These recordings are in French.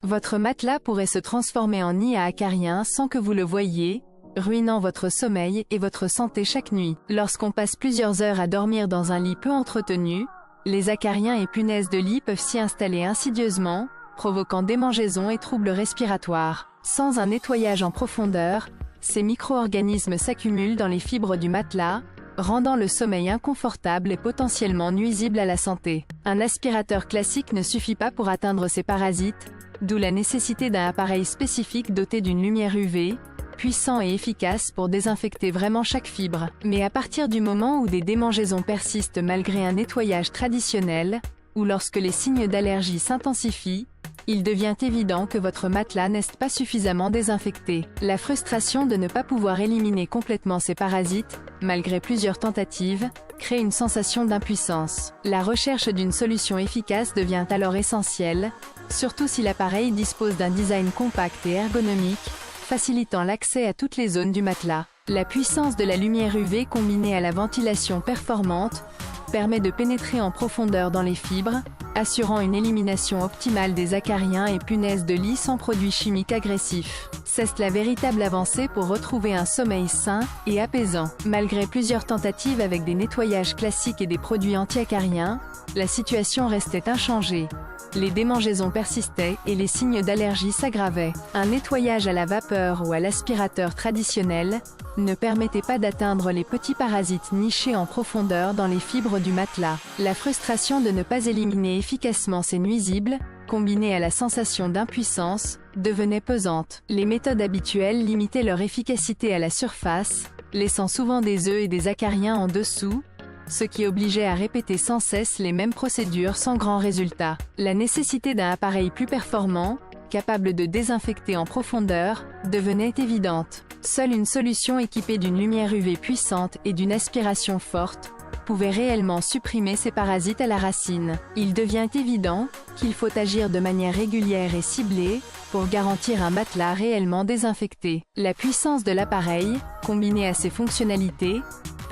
Votre matelas pourrait se transformer en nid à acariens sans que vous le voyiez, ruinant votre sommeil et votre santé chaque nuit. Lorsqu'on passe plusieurs heures à dormir dans un lit peu entretenu, les acariens et punaises de lit peuvent s'y installer insidieusement, provoquant démangeaisons et troubles respiratoires. Sans un nettoyage en profondeur, ces micro-organismes s'accumulent dans les fibres du matelas, rendant le sommeil inconfortable et potentiellement nuisible à la santé. Un aspirateur classique ne suffit pas pour atteindre ces parasites, d'où la nécessité d'un appareil spécifique doté d'une lumière UV, puissant et efficace pour désinfecter vraiment chaque fibre. Mais à partir du moment où des démangeaisons persistent malgré un nettoyage traditionnel, ou lorsque les signes d'allergie s'intensifient, il devient évident que votre matelas n'est pas suffisamment désinfecté. La frustration de ne pas pouvoir éliminer complètement ces parasites, malgré plusieurs tentatives, crée une sensation d'impuissance. La recherche d'une solution efficace devient alors essentielle, surtout si l'appareil dispose d'un design compact et ergonomique, facilitant l'accès à toutes les zones du matelas. La puissance de la lumière UV combinée à la ventilation performante permet de pénétrer en profondeur dans les fibres, assurant une élimination optimale des acariens et punaises de lit sans produits chimiques agressifs. C'est la véritable avancée pour retrouver un sommeil sain et apaisant. Malgré plusieurs tentatives avec des nettoyages classiques et des produits anti-acariens, la situation restait inchangée. Les démangeaisons persistaient et les signes d'allergie s'aggravaient. Un nettoyage à la vapeur ou à l'aspirateur traditionnel ne permettait pas d'atteindre les petits parasites nichés en profondeur dans les fibres du matelas. La frustration de ne pas éliminer efficacement ces nuisibles, combinée à la sensation d'impuissance, devenait pesante. Les méthodes habituelles limitaient leur efficacité à la surface, laissant souvent des œufs et des acariens en dessous, ce qui obligeait à répéter sans cesse les mêmes procédures sans grand résultat. La nécessité d'un appareil plus performant, capable de désinfecter en profondeur, devenait évidente. Seule une solution équipée d'une lumière UV puissante et d'une aspiration forte pouvait réellement supprimer ces parasites à la racine. Il devient évident qu'il faut agir de manière régulière et ciblée pour garantir un matelas réellement désinfecté. La puissance de l'appareil, combinée à ses fonctionnalités,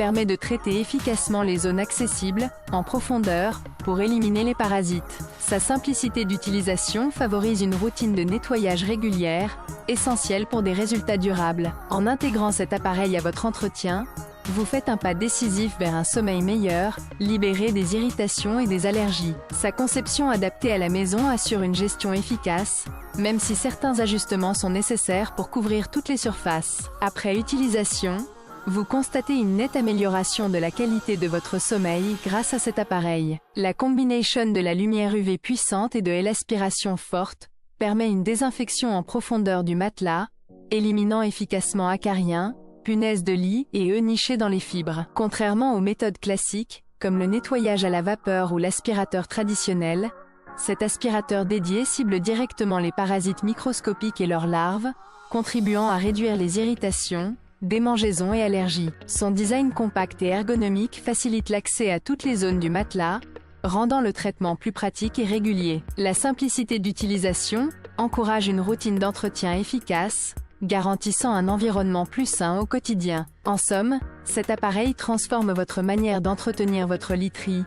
permet de traiter efficacement les zones accessibles, en profondeur, pour éliminer les parasites. Sa simplicité d'utilisation favorise une routine de nettoyage régulière, essentielle pour des résultats durables. En intégrant cet appareil à votre entretien, vous faites un pas décisif vers un sommeil meilleur, libéré des irritations et des allergies. Sa conception adaptée à la maison assure une gestion efficace, même si certains ajustements sont nécessaires pour couvrir toutes les surfaces. Après utilisation, vous constatez une nette amélioration de la qualité de votre sommeil grâce à cet appareil. La combination de la lumière UV puissante et de l'aspiration forte permet une désinfection en profondeur du matelas, éliminant efficacement acariens, punaises de lit et œufs nichés dans les fibres. Contrairement aux méthodes classiques, comme le nettoyage à la vapeur ou l'aspirateur traditionnel, cet aspirateur dédié cible directement les parasites microscopiques et leurs larves, contribuant à réduire les irritations, démangeaisons et allergies. Son design compact et ergonomique facilite l'accès à toutes les zones du matelas, rendant le traitement plus pratique et régulier. La simplicité d'utilisation encourage une routine d'entretien efficace, garantissant un environnement plus sain au quotidien. En somme, cet appareil transforme votre manière d'entretenir votre literie.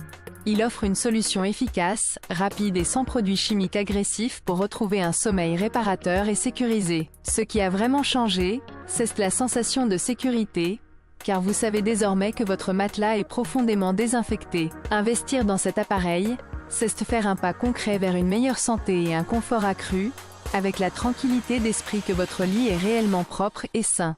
Il offre une solution efficace, rapide et sans produits chimiques agressifs pour retrouver un sommeil réparateur et sécurisé. Ce qui a vraiment changé, c'est la sensation de sécurité, car vous savez désormais que votre matelas est profondément désinfecté. Investir dans cet appareil, c'est faire un pas concret vers une meilleure santé et un confort accru, avec la tranquillité d'esprit que votre lit est réellement propre et sain.